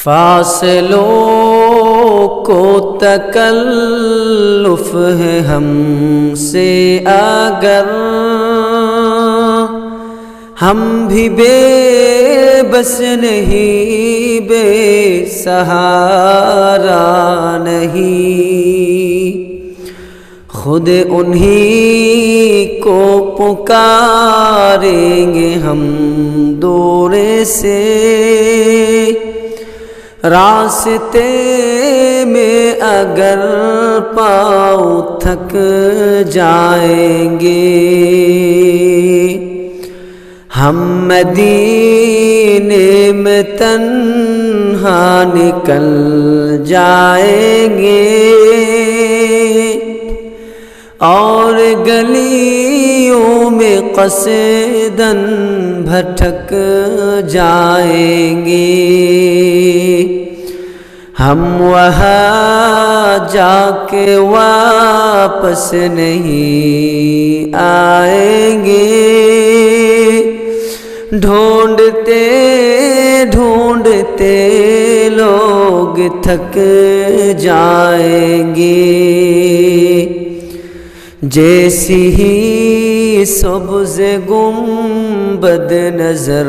فاصلوں کو تکلف ہے ہم سے اگر، ہم بھی بے بس نہیں، بے سہارا نہیں، خود انہی کو پکاریں گے ہم دور سے، راستے میں اگر پاؤں تھک جائیں گے، ہم مدینے میں تنہا نکل جائیں گے، اور گلیوں میں قصداً بھٹک جائیں گے، ہم وہاں جا کے واپس نہیں آئیں گے، ڈھونڈتے ڈھونڈتے لوگ تھک جائیں گے، جیسی ہی سبز گنبد نظر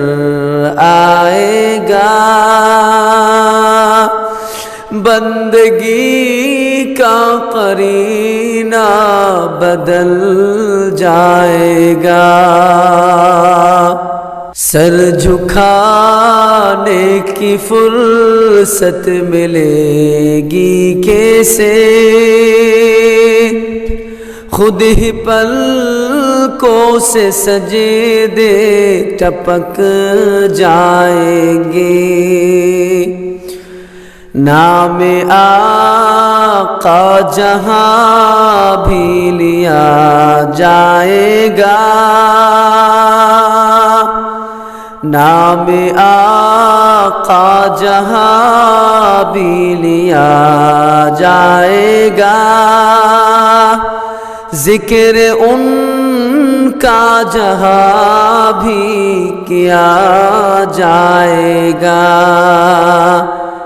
آئے گا، بندگی کا قرینہ بدل جائے گا، سر جھکانے کی فرصت ملے گی کیسے، خود ہی پلکوں سے سجدے ٹپک جائیں گے، نام آقا جہاں بھی لیا جائے گا، نام آقا جہاں بھی لیا جائے گا، ذکر ان کا جہاں بھی کیا جائے گا،